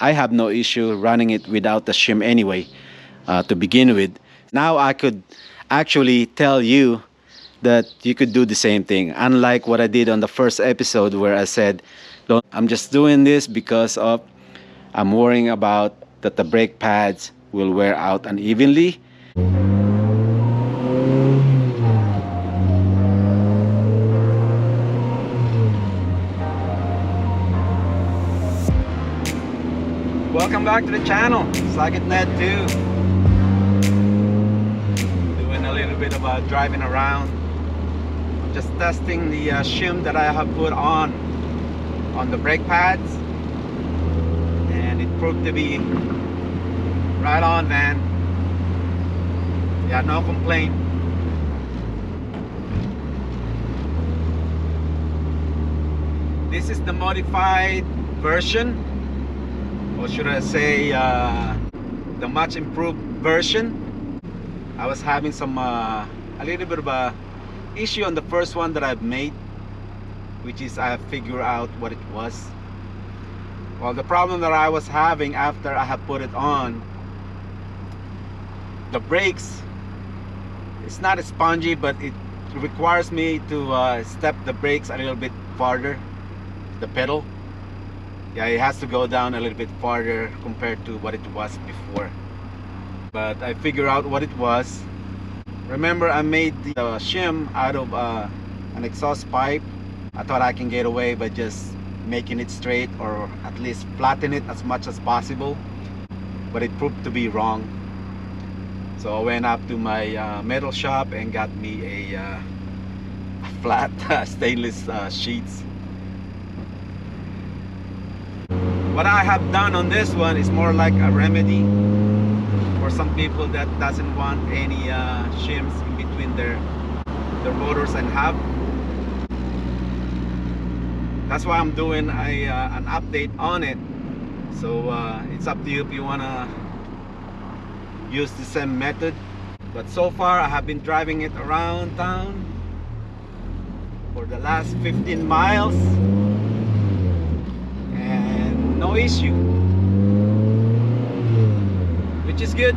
I have no issue running it without the shim anyway, to begin with. Now I could actually tell you that you could do the same thing, unlike what I did on the first episode where I said, "Look, I'm just doing this because of I'm worrying about that the brake pads will wear out unevenly." Welcome back to the channel. Slug it Ned 2. Doing a little bit of driving around. Just testing the shim that I have put on the brake pads, and it proved to be right on, man. Yeah, no complaint. This is the modified version, or should I say the much improved version. I was having some a little bit of a issue on the first one that I've made, which is I figured out what it was. Well, the problem that I was having after I have put it on, the brakes, it's not spongy, but it requires me to step the brakes a little bit farther, the pedal. Yeah, it has to go down a little bit farther compared to what it was before. But I figured out what it was. Remember, I made the shim out of an exhaust pipe. I thought I can get away by just making it straight, or at least flatten it as much as possible, but it proved to be wrong. So I went up to my metal shop and got me a flat stainless sheets. What I have done on this one is more like a remedy for some people that doesn't want any shims in between the rotors and hub. That's why I'm doing an update on it. So it's up to you if you want to use the same method. But so far I have been driving it around town for the last 15 miles and no issue, which is good.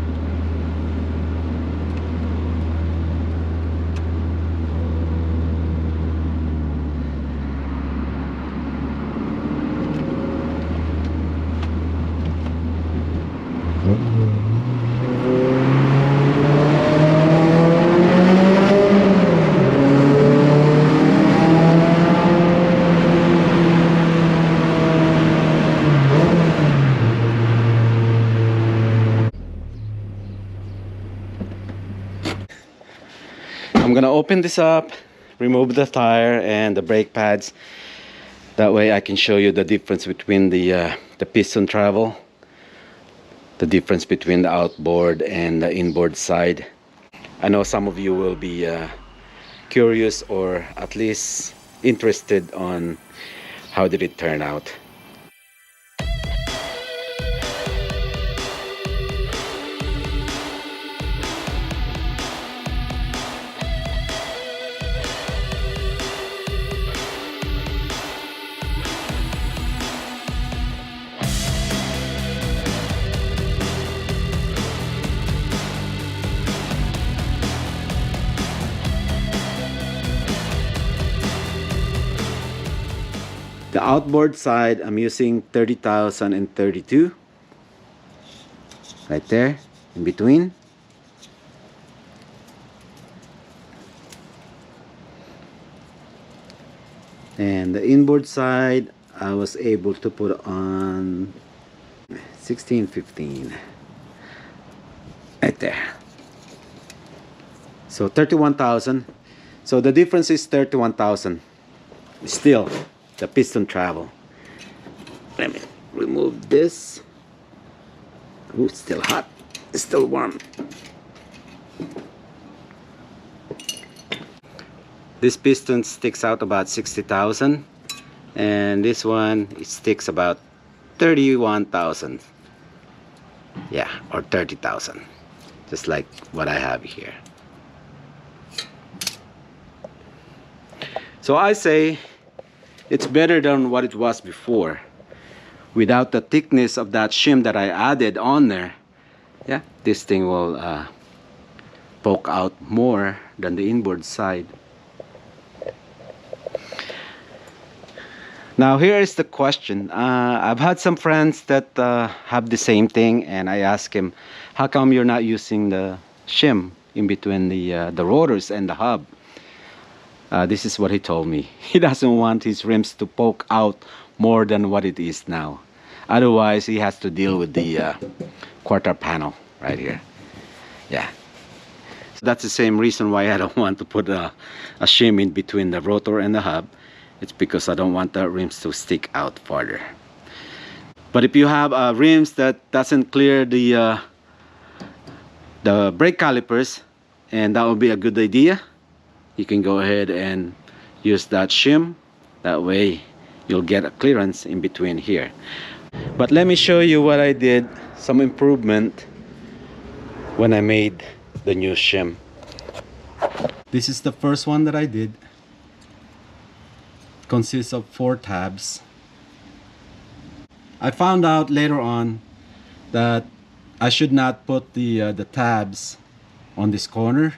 I'm gonna open this up, remove the tire and the brake pads. That way I can show you the difference between the piston travel, the difference between the outboard and the inboard side. I know some of you will be curious, or at least interested on how did it turn out. The outboard side, I'm using 30,000 and 32 right there in between. And the inboard side, I was able to put on 1615 right there. So 31,000. So the difference is 31,000. Still the piston travel. Let me remove this. Ooh, it's still hot. It's still warm. This piston sticks out about 60,000, and this one, it sticks about 31,000. Yeah, or 30,000, just like what I have here. So I say it's better than what it was before. without the thickness of that shim that I added on there, yeah, this thing will poke out more than the inboard side. Now here is the question. I've had some friends that have the same thing, and I asked him, how come you're not using the shim in between the rotors and the hub? This is what he told me. He doesn't want his rims to poke out more than what it is now. Otherwise, he has to deal with the quarter panel right here. Yeah. So that's the same reason why I don't want to put a shim in between the rotor and the hub. It's because I don't want the rims to stick out farther. But if you have rims that doesn't clear the brake calipers, and that would be a good idea, you can go ahead and use that shim. That way you'll get a clearance in between here. But let me show you what I did, some improvement when I made the new shim. This is the first one that I did. Consists of 4 tabs. I found out later on that I should not put the tabs on this corner.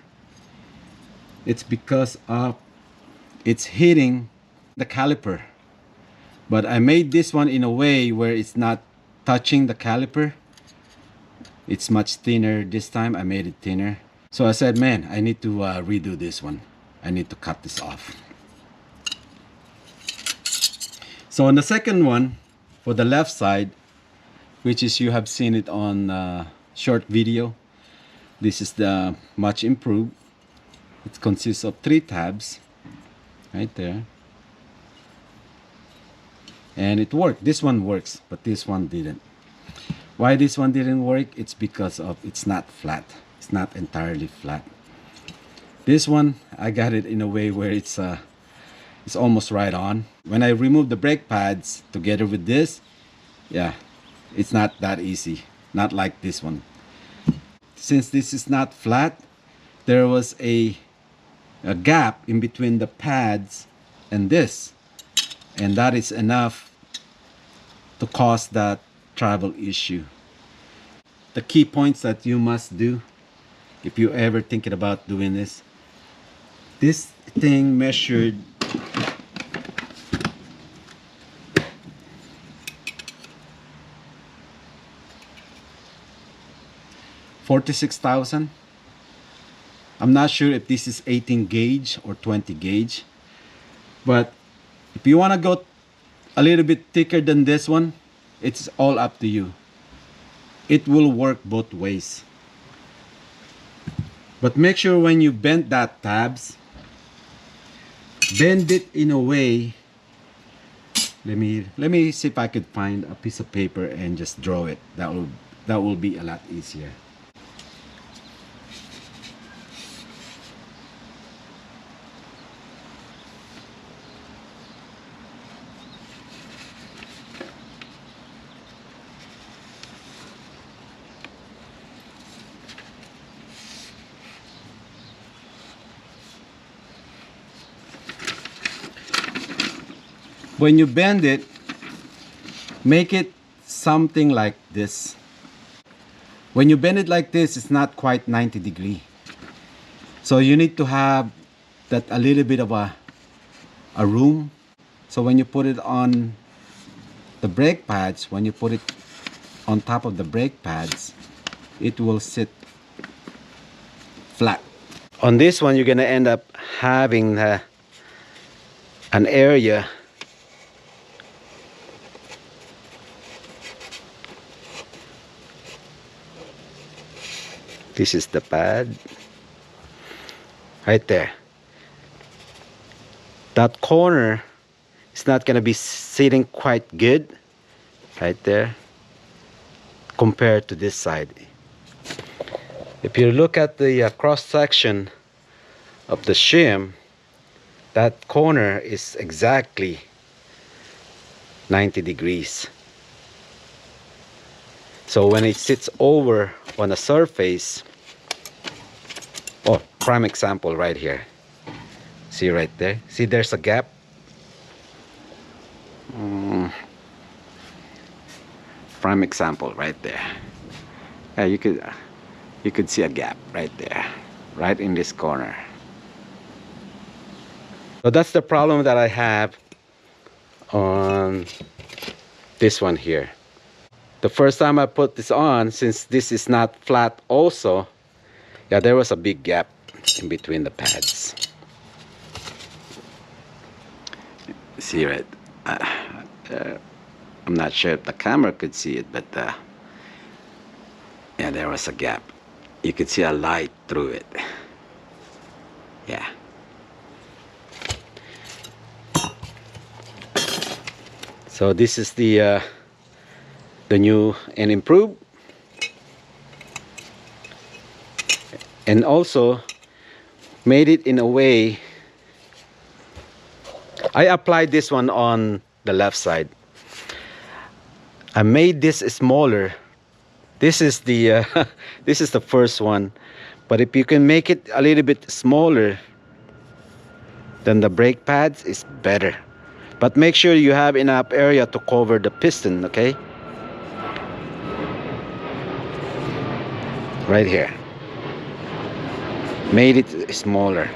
It's because of it's hitting the caliper. But I made this one in a way where it's not touching the caliper. It's much thinner this time. I made it thinner. So I said, man, I need to redo this one. I need to cut this off. So on the second one, for the left side, which is you have seen it on short video, this is the much improved. It consists of 3 tabs right there, and it worked. This one works, but this one didn't. Why this one didn't work? It's because of it's not flat. It's not entirely flat. This one I got it in a way where it's almost right on. When I remove the brake pads together with this, yeah, it's not that easy. Not like this one. Since this is not flat, there was a gap in between the pads and this, and that is enough to cause that travel issue. The key points that you must do if you ever thinking about doing this thing measured 46,000. I'm not sure if this is 18 gauge or 20 gauge, but if you want to go a little bit thicker than this one, it's all up to you. It will work both ways. But make sure when you bend that tabs, bend it in a way. Let me see if I could find a piece of paper and just draw it. That will be a lot easier. When you bend it, make it something like this. When you bend it like this, it's not quite 90 degrees. So you need to have that a little bit of a room. So when you put it on the brake pads, when you put it on top of the brake pads, it will sit flat. On this one, you're gonna end up having an area This is the pad right there. That corner is not going to be sitting quite good right there compared to this side. If you look at the cross section of the shim, that corner is exactly 90 degrees. So when it sits over on a surface, oh, prime example right here. See right there? See there's a gap? prime example right there. Yeah, you could see a gap right there, right in this corner. So that's the problem that I have on this one here. The first time I put this on, since this is not flat also, yeah, there was a big gap in between the pads. See it? I'm not sure if the camera could see it, but yeah, there was a gap. You could see a light through it. Yeah. So this is the new and improved, and also made it in a way. I applied this one on the left side. I made this smaller. This is the this is the first one, but if you can make it a little bit smaller than the brake pads, it's better. But make sure you have enough area to cover the piston, okay? Right here. Made it smaller,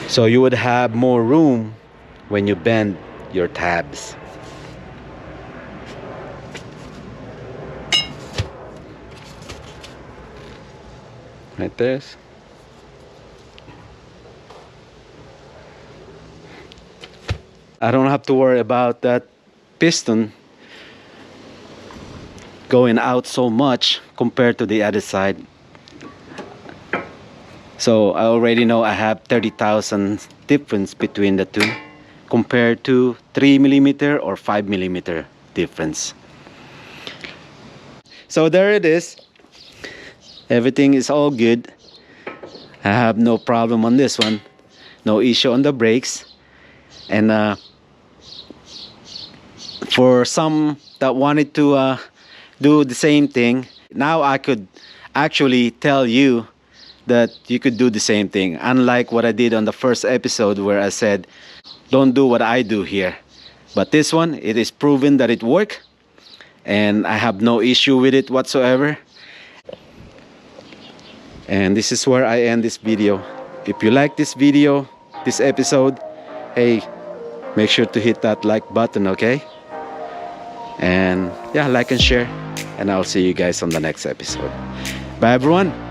so you would have more room when you bend your tabs. Right there. I don't have to worry about that piston going out so much compared to the other side. So I already know I have 30,000 difference between the two compared to 3mm or 5mm difference. So there it is. Everything is all good. I have no problem on this one. No issue on the brakes. And for some that wanted to do the same thing, now I could actually tell you that you could do the same thing, unlike what I did on the first episode where I said don't do what I do here. But this one, it is proven that it worked, and I have no issue with it whatsoever. And this is where I end this video. If you like this video, this episode, hey, make sure to hit that like button, okay? And yeah, like and share, and I'll see you guys on the next episode. Bye everyone.